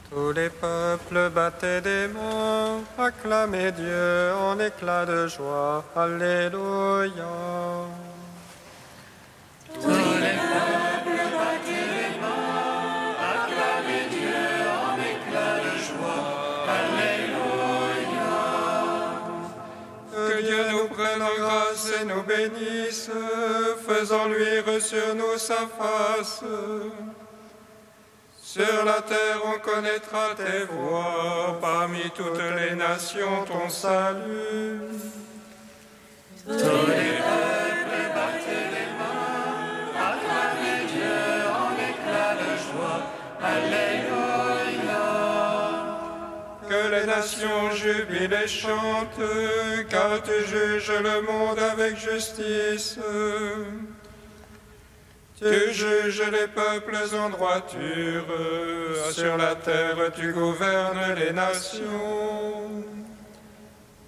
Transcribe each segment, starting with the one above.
Tous les peuples battaient des mains, acclamaient Dieu en éclats de joie. Alléluia. Tous les peuples battaient les mains, acclamaient Dieu en éclats de joie. Alléluia. Que Dieu nous prenne en grâce et nous bénisse, faisant luire sur nous sa face. Sur la terre on connaîtra tes voies, parmi toutes les nations ton salut. Tous les peuples battaient les mains, acclamaient Dieu en éclats de joie. Alléluia. Que les nations jubilent et chantent, car tu juges le monde avec justice. Tu juges les peuples en droiture, sur la terre tu gouvernes les nations.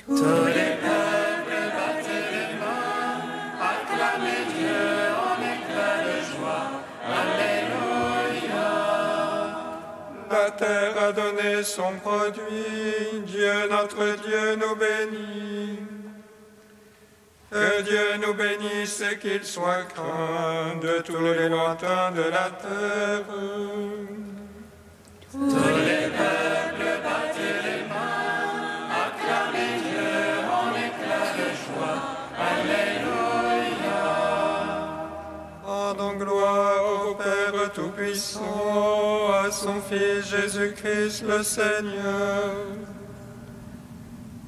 Tous les peuples battaient les mains, acclamaient Dieu en éclats de joie. Alléluia. La terre a donné son produit, Dieu notre Dieu nous bénit. Que Dieu nous bénisse et qu'il soit craint de tous les lointains de la terre. Tous les peuples battaient les mains, acclamaient Dieu en éclats de joie. Alléluia. Rendons gloire au Père Tout-Puissant, à son Fils Jésus-Christ le Seigneur,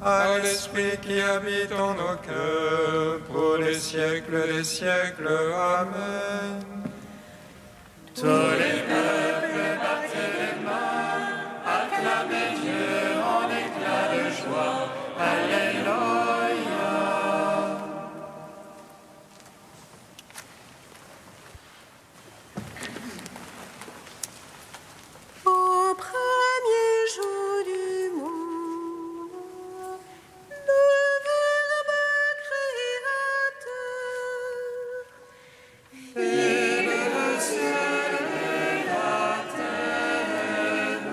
à l'Esprit qui habite en nos cœurs, pour les siècles des siècles. Amen. Tous les peuples battaient les mains, acclamaient Dieu en éclats de joie. Alléluia. Au premier jour du monde, le Verbe créateur fit le ciel et la terre,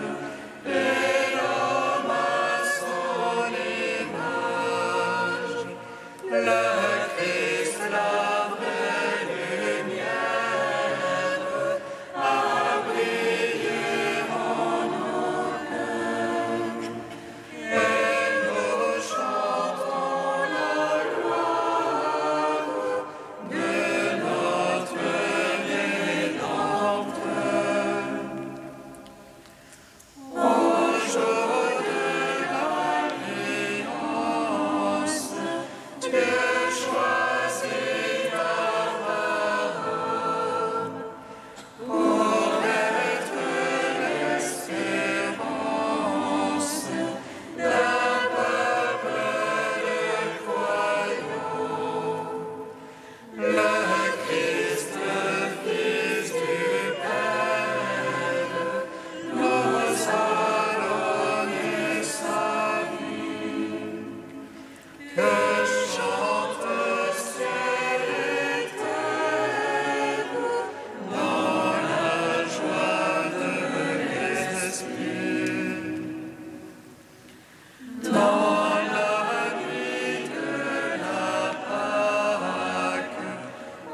et l'homme à son image. Le Christ, la vraie lumière, a brillé en nos cœurs, et nous chantons la gloire de notre Rédempteur. Au jour de l'Alliance, Dieu choisit Abraham pour être l'espérance d'un peuple de croyants. Le Christ, Fils du Père, nous a donné sa vie. Que chante ciel et terre dans la joie de l'Esprit. Dans la nuit de la Pâque,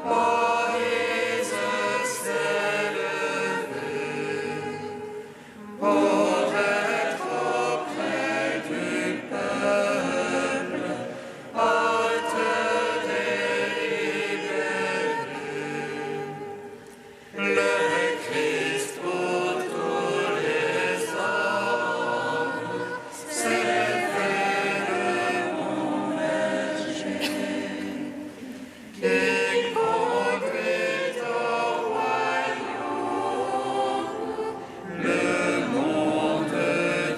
Moïse s'est levé pour être auprès du peuple, hôte délibéré. Le Christ pour tous les hommes s'est fait le bon berger, qui conduit au royaume le monde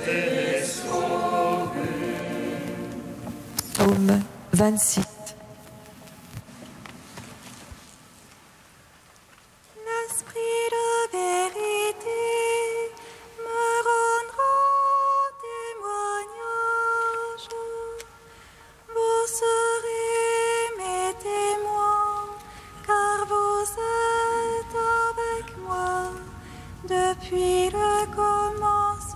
des sauvés. Psaume 26. L'Esprit de vérité me rendra témoignage. Vous serez mes témoins, car vous êtes avec moi de depuis le commencement.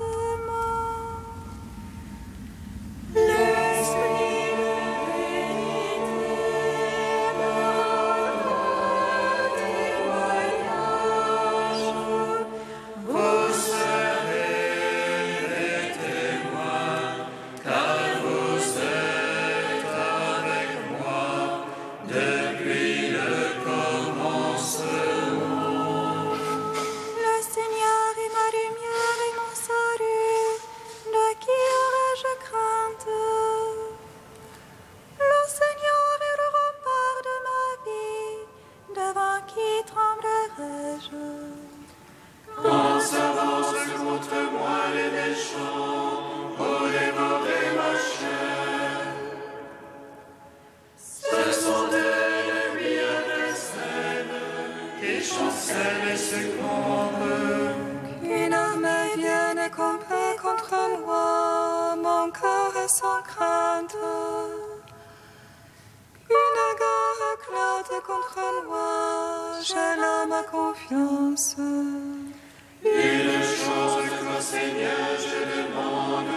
L'Esprit de vérité me rendra témoignage. Vous serez mes témoins, car vous êtes avec moi depuis le commencement. Le Seigneur est ma lumière et mon salut, de qui aurais-je crainte? Le Seigneur est le rempart de ma vie, devant qui tremblerais-je? Quand s'avancent contre moi les méchants pour dévorer ma chair, ce sont eux l'ennemi adversaire qui chancellent et succombent. Qu'une armée vienne et camper contre moi, mon cœur est sans crainte. Qu'une guerre éclate contre moi, j'ai là ma confiance. Une chose qu'au Seigneur je demande,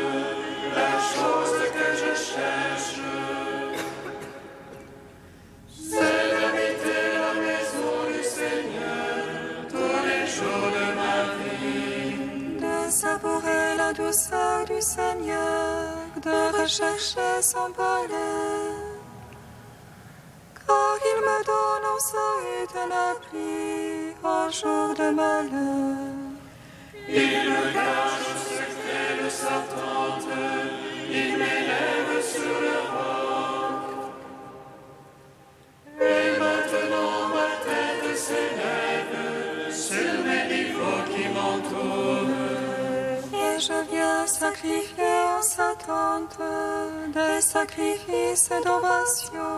la chose que je cherche, c'est d'habiter la maison du Seigneur tous les jours de ma vie. De savourer la douceur du Seigneur, de rechercher son palais. Car il me donne en salut un abri en jour de malheur. Il me cache au secret de sa tente, il m'élève sur le roc. Et maintenant ma tête s'élève sur mes niveaux qui m'entourent. Et je viens sacrifier en sa tente des sacrifices d'ovation.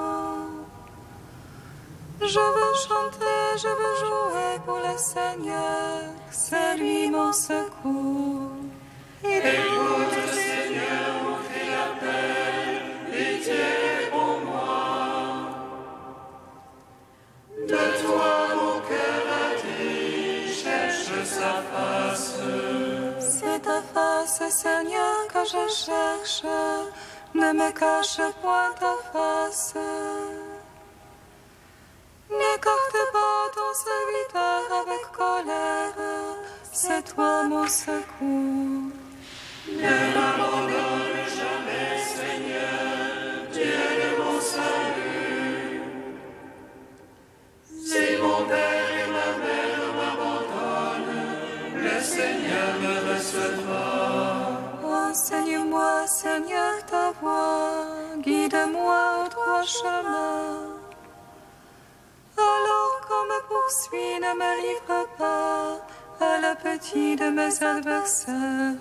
Je veux chanter, je veux jouer pour le Seigneur, c'est lui mon secours. Écoute, Seigneur, mon cri d'appel, pitié pour moi. De toi mon cœur a dit, cherche sa face. C'est ta face, Seigneur, que je cherche, ne me cache point ta face. N'écarte pas ton serviteur avec colère, c'est toi mon secours. Ne m'abandonne jamais, Seigneur, Dieu de mon salut. Si mon père et ma mère m'abandonnent, le Seigneur me recevra. Enseigne-moi, Seigneur, ta voie, guide-moi au droit chemin. Alors qu'on me poursuit, ne me livre pas à l'appétit de mes adversaires.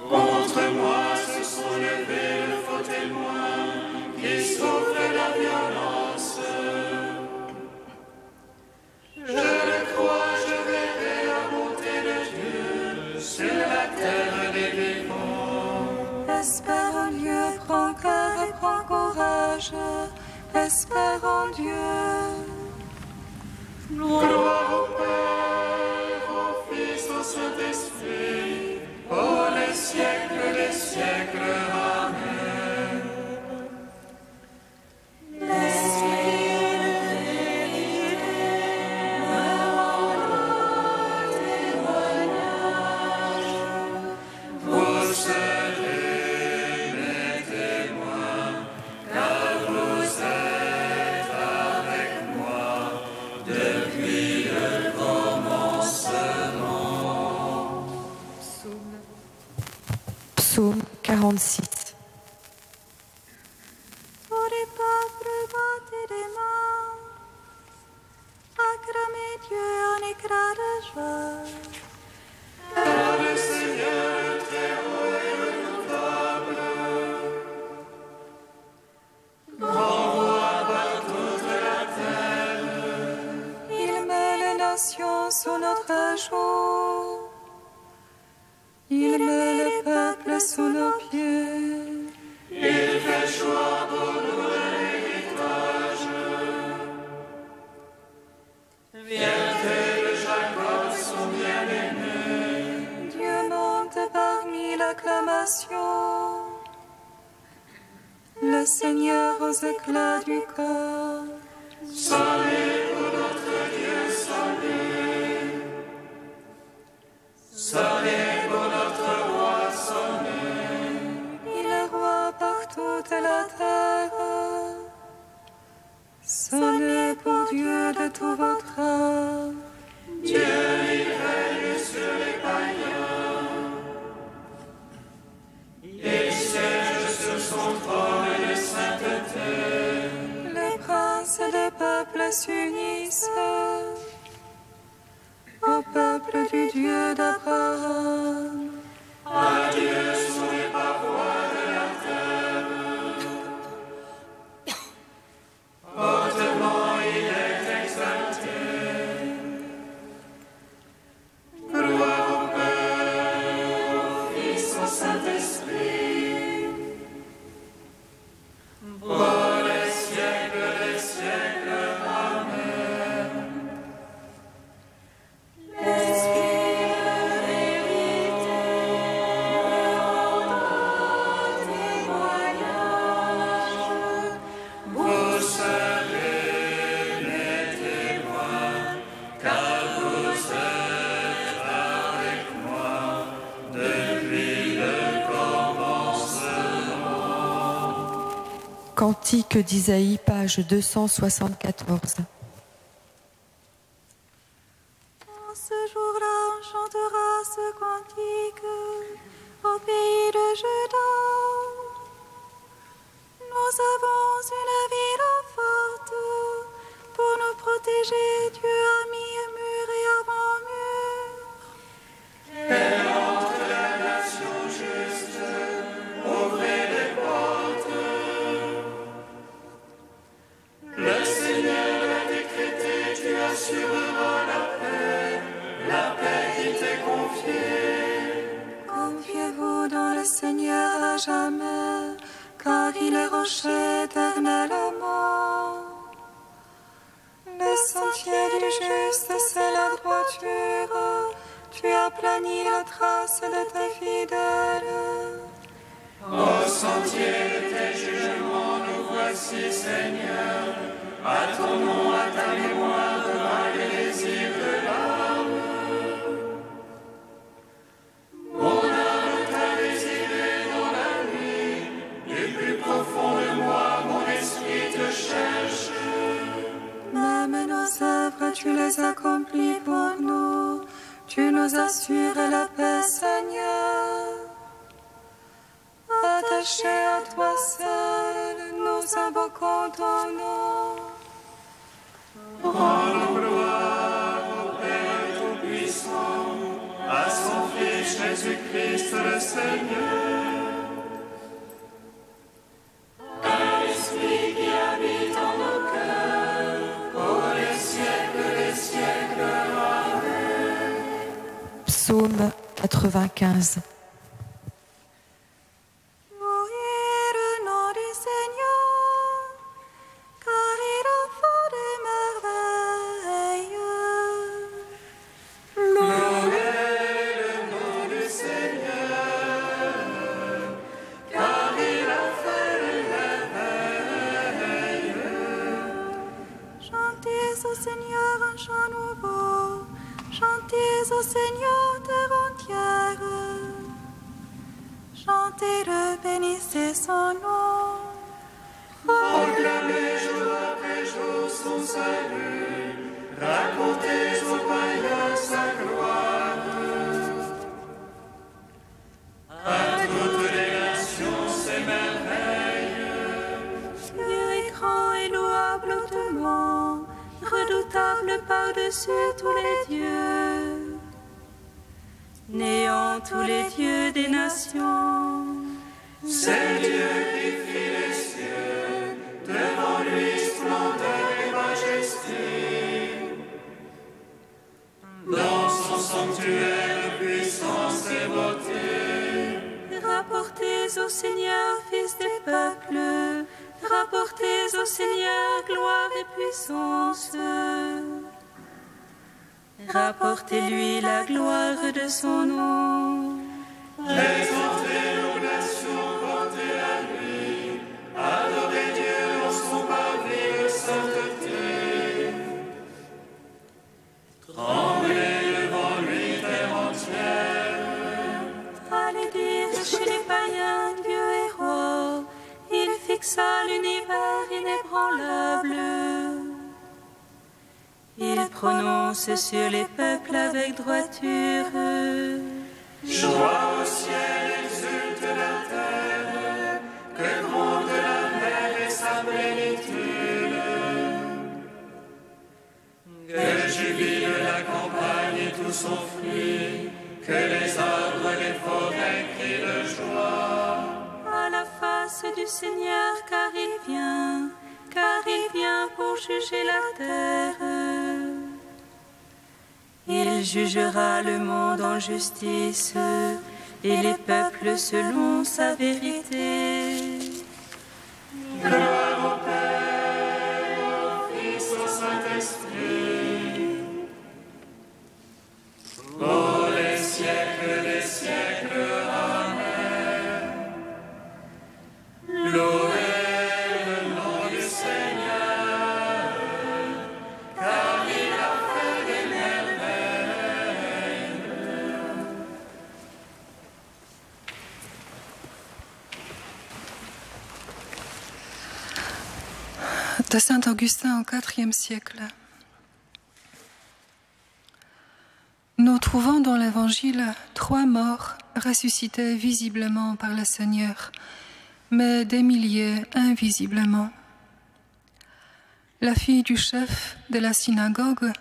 Contre moi se sont levés de faux témoins qui souffrent la violence. Je le crois, je verrai la bonté de Dieu sur la terre des vivants. Espère en Dieu, prends cœur et prends courage. Espère en Dieu. Gloire au Père, au Fils, au Saint-Esprit, pour les siècles des siècles. Amen. L'Esprit de vérité me rendra témoignage. Vous serez mes témoins, car vous êtes avec moi depuis le commencement. Psaume 46. Tous les peuples battez des mains, acclamez Dieu en éclat de joie. Car le Seigneur est très haut et redoutable. Grand roi par toute la terre. Il met les nations sous notre joug. Il met les peuples sous nos pieds. Il fait choix pour nous un héritage. Fierté de Jacob, son bien-aimé. acclamations. Le Seigneur aux éclats du corps. Salut pour notre Dieu, salut. Salut pour notre roi, salut. Il est roi par toute la terre. Sonnez pour Dieu de tout votre âme. Dieu, il règne sur les païens. Il siège sur son trône de sainteté. Les princes et les peuples s'unissent au peuple du Dieu d'Abraham. À Dieu sont les parois de la terre. Hautement il est exalté. Gloire au Père, au Fils, au Saint-Esprit. Pour les siècles des siècles. Amen. L'Esprit de vérité rendra témoignage. Vous serez mes témoins, car vous êtes avec moi depuis le commencement. Cantique d'Isaïe, page 274. En ce jour-là, on chantera ce cantique au pays de Juda. Nous avons une ville forte pour nous protéger. Dieu a mis mur et avant-mur. Et entre les nations justes, ouvrez les portes. Le Seigneur a décrété, tu assureras la paix qui t'est confiée. Confiez-vous dans le Seigneur à jamais, car il est rocher éternellement. Le sentier du juste, c'est la droiture. Tu as plani la trace de tes fidèles. Au sentier de tes jugements, nous voici, Seigneur. À ton nom, à ta mémoire, devant les désirs de l'âme. Mon âme t'a désiré dans la nuit, du plus profond de moi, mon esprit te cherche. Même nos œuvres, tu les accomplis pour nous. Tu nous assures la paix, Seigneur. Attachés à toi seul, nous invoquons ton nom. Rends gloire au Père Tout-Puissant, à son Fils Jésus-Christ le Seigneur. À l'Esprit qui habite en nos cœurs, pour les siècles des siècles. Amen. Psaume 95. Louez le nom du Seigneur, car il a fait des merveilles. Louez le nom du Seigneur, car il a fait des merveilles. Chantez au Seigneur un chant nouveau, chantez au Seigneur terre entière. Chantez-le, bénissez son nom. Proclamez jour après jour son salut, racontez aux païens sa gloire. À toutes les nations ses merveilles. Dieu est grand et louable hautement, redoutable par-dessus tous les dieux. Néant tous les dieux des nations. C'est Dieu qui fit les cieux, devant lui splendeur et majesté. Dans son sanctuaire puissance et beauté. Rapportez au Seigneur, Fils des peuples, rapportez au Seigneur gloire et puissance. Rapportez-lui la gloire de son nom. Les entrées prononce sur les peuples avec droiture. Joie au ciel, exulte la terre, que gronde la mer et sa plénitude. Que jubile la campagne et tout son fruit, que les arbres et les forêts crient de joie. À la face du Seigneur, car il vient pour juger la terre. Il jugera le monde en justice et les peuples selon sa vérité. Gloire au Père, au Fils, au Saint-Esprit, pour les siècles des siècles. Amen. Louez le nom du Seigneur, car il a fait des merveilles. De Saint Augustin au IVe siècle. Nous trouvons dans l'Évangile 3 morts ressuscités visiblement par le Seigneur, mais des milliers invisiblement. La fille du chef de la synagogue,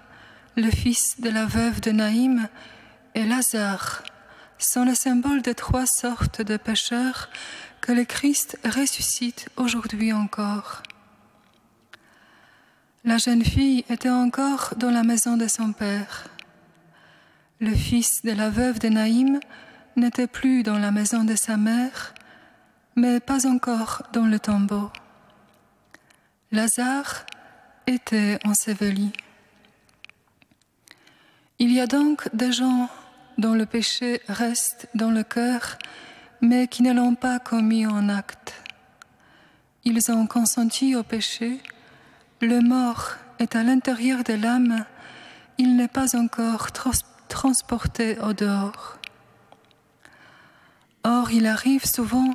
le fils de la veuve de Naïm et Lazare sont le symbole de 3 sortes de pécheurs que le Christ ressuscite aujourd'hui encore. La jeune fille était encore dans la maison de son père. Le fils de la veuve de Naïm n'était plus dans la maison de sa mère, mais pas encore dans le tombeau. Lazare était enseveli. Il y a donc des gens dont le péché reste dans le cœur, mais qui ne l'ont pas commis en acte. Ils ont consenti au péché. Le mort est à l'intérieur de l'âme, il n'est pas encore transporté au dehors. Or, il arrive souvent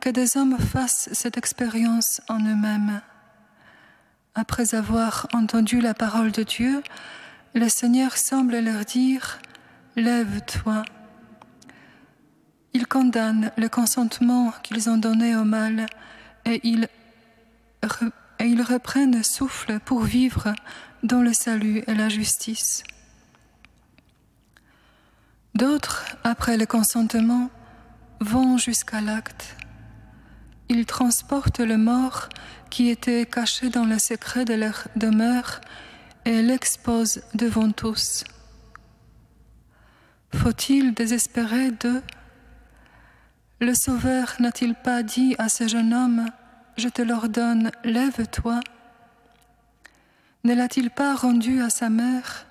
que des hommes fassent cette expérience en eux-mêmes. Après avoir entendu la parole de Dieu, le Seigneur semble leur dire « Lève-toi ». Il condamne le consentement qu'ils ont donné au mal et ils reprennent souffle pour vivre dans le salut et la justice. D'autres, après le consentement, vont jusqu'à l'acte. Ils transportent le mort qui était caché dans le secret de leur demeure et l'exposent devant tous. Faut-il désespérer d'eux? Le Sauveur n'a-t-il pas dit à ce jeune homme « Je te l'ordonne, lève-toi » Ne l'a-t-il pas rendu à sa mère?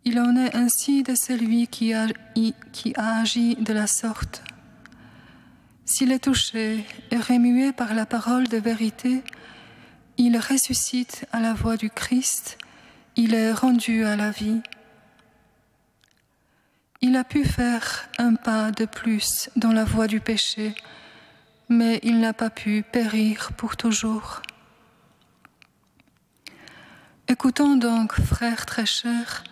Il en est ainsi de celui qui a agi de la sorte. S'il est touché et remué par la parole de vérité, il ressuscite à la voix du Christ, il est rendu à la vie. Il a pu faire un pas de plus dans la voie du péché, mais il n'a pas pu périr pour toujours. Écoutons donc, frères très chers,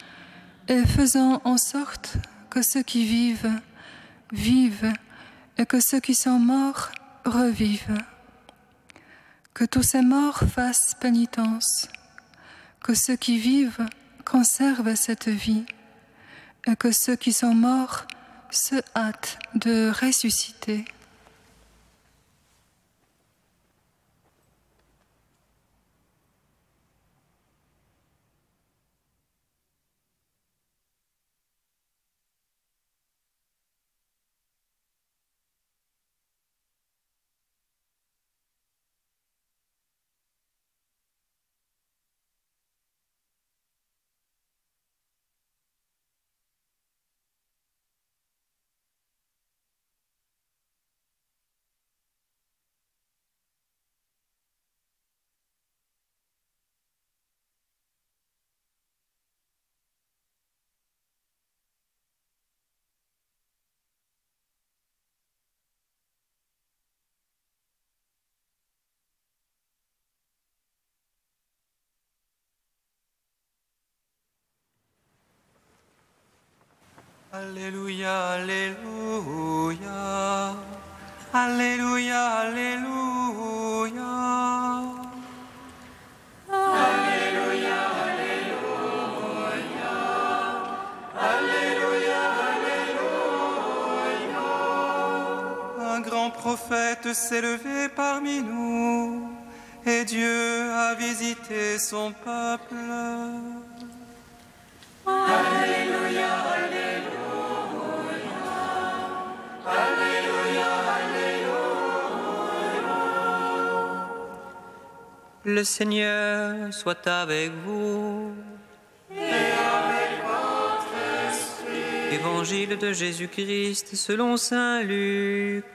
et faisons en sorte que ceux qui vivent, vivent, et que ceux qui sont morts revivent. Que tous ces morts fassent pénitence, que ceux qui vivent conservent cette vie, et que ceux qui sont morts se hâtent de ressusciter. Alléluia, Alléluia. Alléluia, Alléluia. Alléluia, Alléluia. Alléluia, Alléluia. Un grand prophète s'est levé parmi nous, et Dieu a visité son peuple. Alléluia, Alléluia. Alléluia, Alléluia. Le Seigneur soit avec vous. Et avec votre esprit. Évangile de Jésus-Christ selon saint Luc.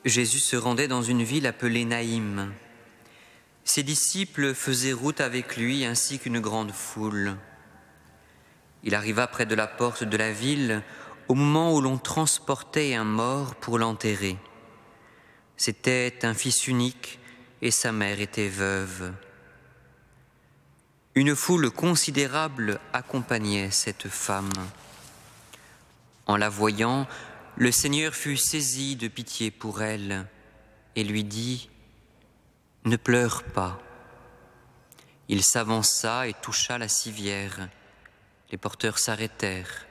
Jésus se rendait dans une ville appelée Naïm. Ses disciples faisaient route avec lui ainsi qu'une grande foule. Il arriva près de la porte de la ville au moment où l'on transportait un mort pour l'enterrer. C'était un fils unique et sa mère était veuve. Une foule considérable accompagnait cette femme. En la voyant, le Seigneur fut saisi de pitié pour elle et lui dit « Ne pleure pas ». Il s'avança et toucha la civière. Les porteurs s'arrêtèrent.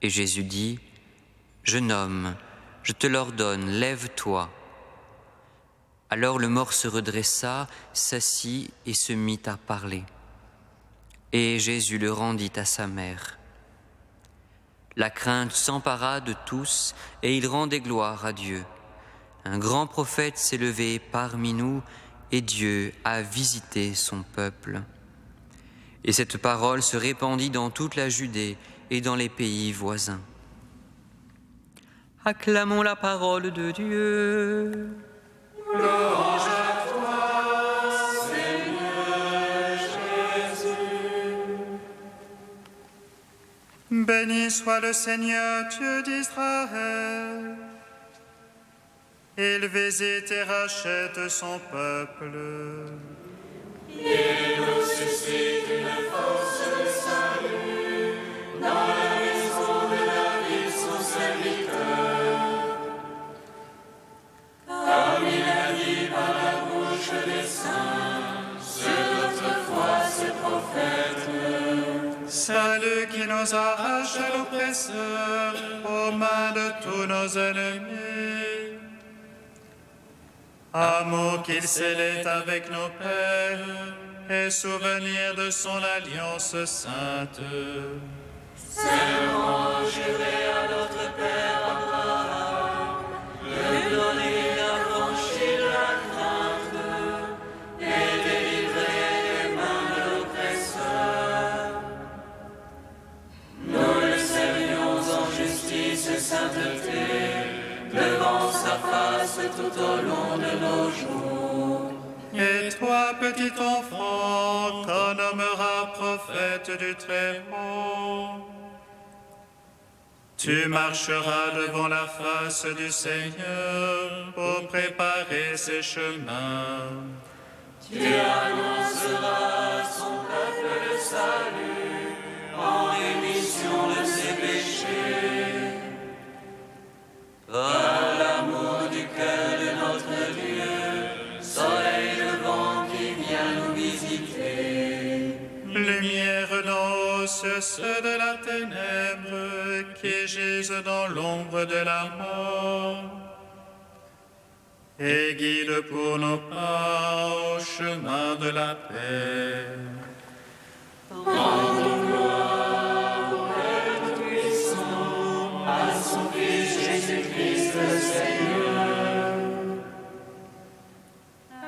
Et Jésus dit « Jeune homme, je te l'ordonne, lève-toi ». Alors le mort se redressa, s'assit et se mit à parler. Et Jésus le rendit à sa mère. La crainte s'empara de tous et ils rendaient gloire à Dieu. Un grand prophète s'est levé parmi nous et Dieu a visité son peuple. Et cette parole se répandit dans toute la Judée et dans les pays voisins. Acclamons la parole de Dieu. Louange à toi, Seigneur Jésus. Béni soit le Seigneur, Dieu d'Israël. Il visite et rachète son peuple. Il nous suscite une force de salut dans la maison de David, son serviteur. Comme il a dit par la bouche des saints, sur notre foi ses prophètes. Salut qui nous arrache à l'oppresseur, aux mains de tous nos ennemis. Amour qu'il scellait avec nos pères, et souvenir de son alliance sainte. Serment juré à notre Père Abraham, de donner l'affranchi de la crainte et délivrer des mains de l'oppresseur. Nous le servions en justice et sainteté, devant sa face tout au long de nos jours. Et toi, petit enfant, qu'on nommera prophète du Très-Haut, tu marcheras devant la face du Seigneur pour préparer ses chemins. Tu annonceras à son peuple le salut en rémission de ses péchés. Par l'amour du cœur de notre Dieu, soleil levant qui vient nous visiter. Lumière dans ceux de la ténèbre qui gisent dans l'ombre de la mort. Et guide pour nos pas au chemin de la paix. Rendons gloire au Père Tout-Puissant, à son Fils Jésus-Christ le Seigneur,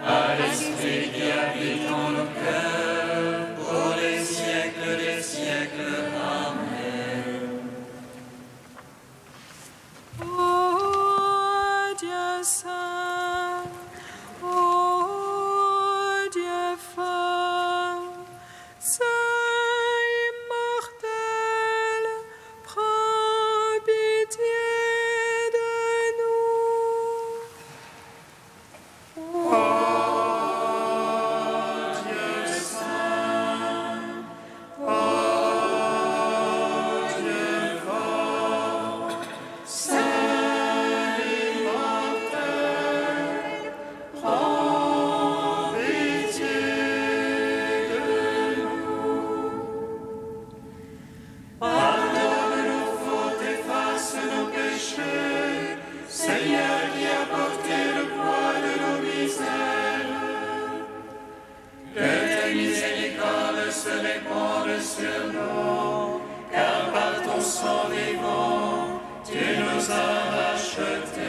à l'Esprit qui habite en nos cœurs, pour les siècles des siècles. Amen. Ô Dieu saint, ô Dieu fort, saint tes miséricordes se répandent sur nous, car par ton sang vivant, tu nous as rachetés.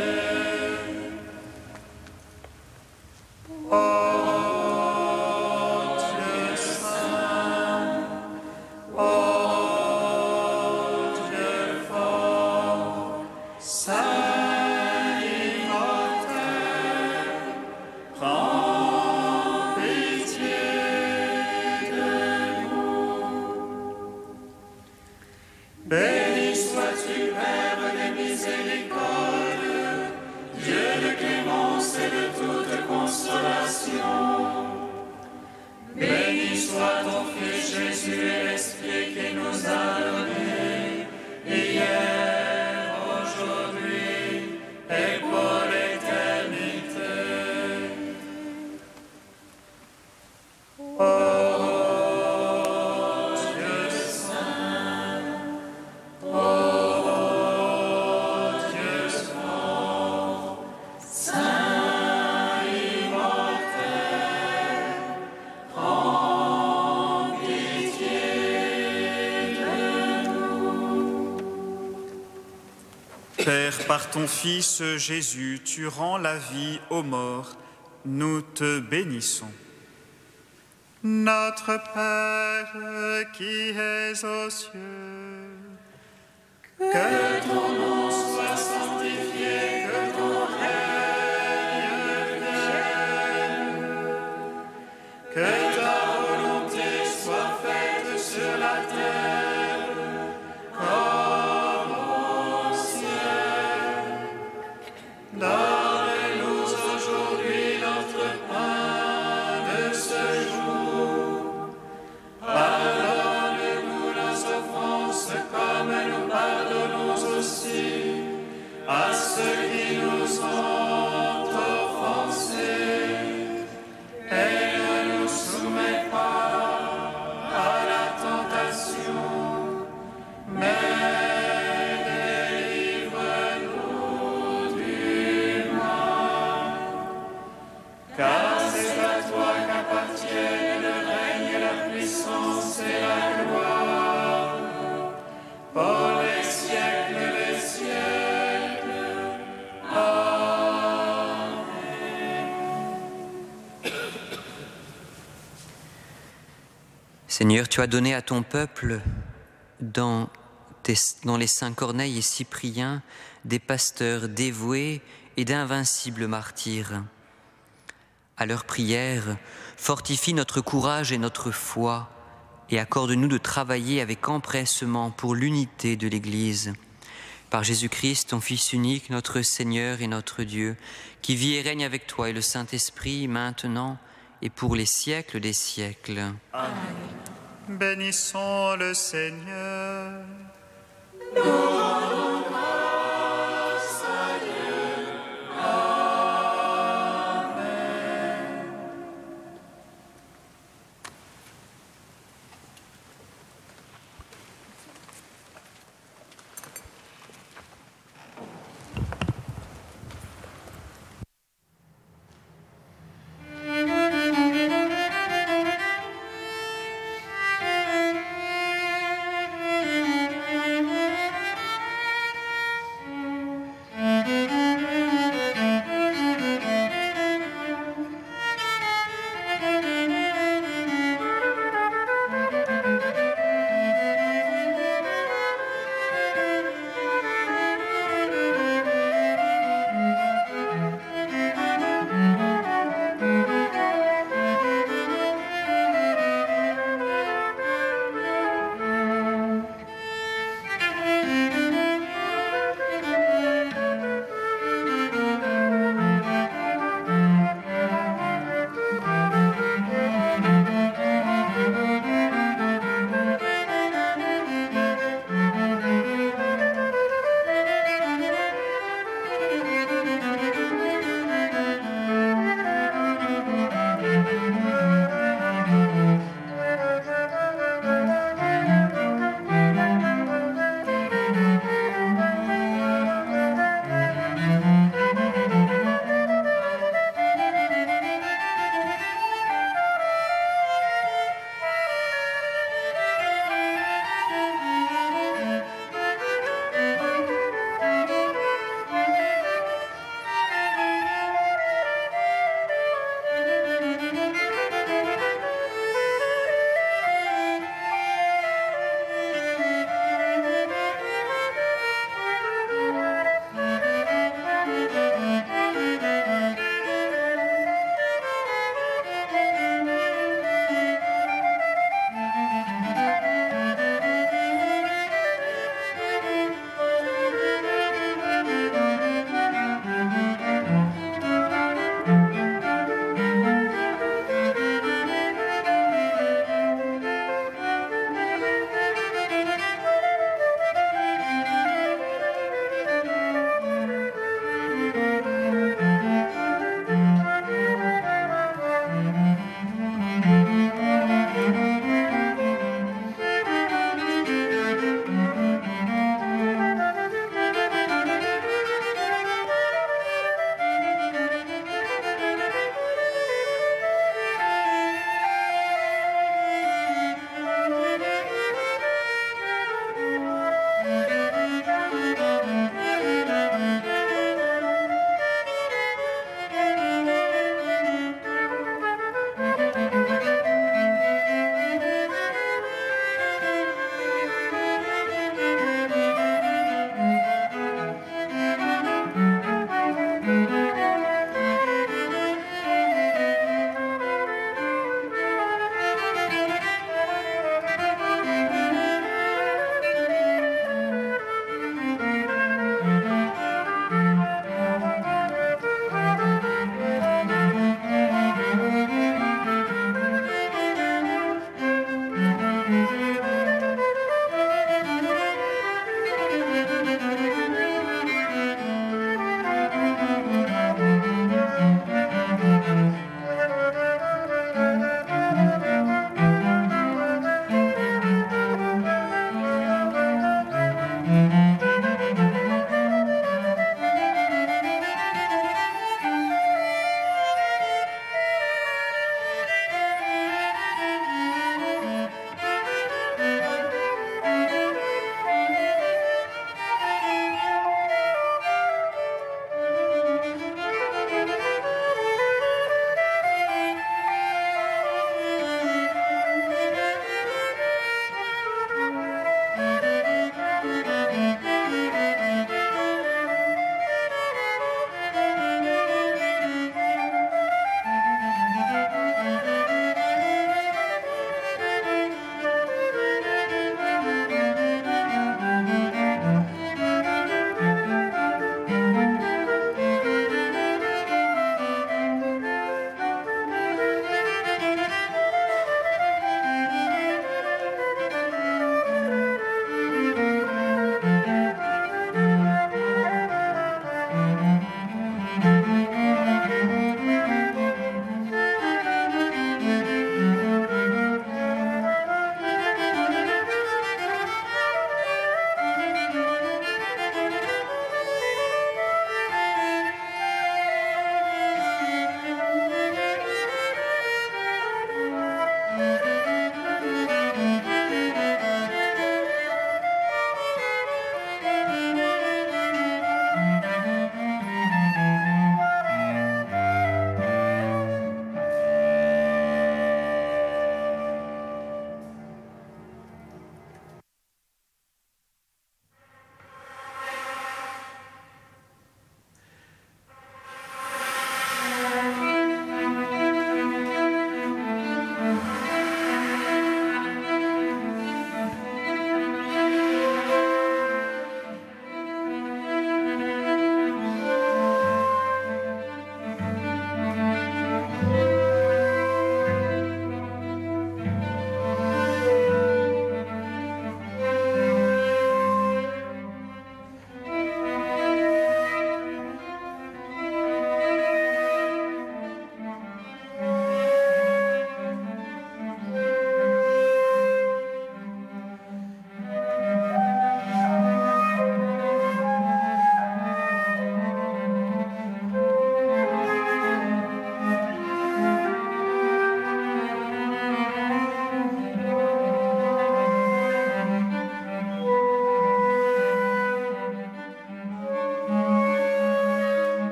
Béni sois-tu, Père des miséricordes, Dieu de clémence et de toute consolation. Béni soit ton Fils Jésus et l'Esprit qui nous a donnés, hier, aujourd'hui et pour l'éternité. Père, par ton Fils Jésus, tu rends la vie aux morts. Nous te bénissons. Notre Père qui es aux cieux, que ton nom soit sanctifié, que ton règne vienne, que ta volonté soit faite sur la terre comme au ciel. Donne-nous aujourd'hui notre pain de ce jour. Pardonne-nous nos offenses comme nous pardonnons aussi à ceux qui nous ont offensés. Et ne nous soumets pas à la tentation, mais délivre-nous du mal. Car c'est à toi qu'appartiennent le règne, la puissance et la gloire, pour les siècles des siècles. Amen. Seigneur, tu as donné à ton peuple, dans les saints Corneille et Cyprien, des pasteurs dévoués et d'invincibles martyrs. À leur prière, fortifie notre courage et notre foi, et accorde-nous de travailler avec empressement pour l'unité de l'Église. Par Jésus-Christ, ton Fils unique, notre Seigneur et notre Dieu, qui vit et règne avec toi et le Saint-Esprit, maintenant et pour les siècles des siècles. bénissons le Seigneur. Nous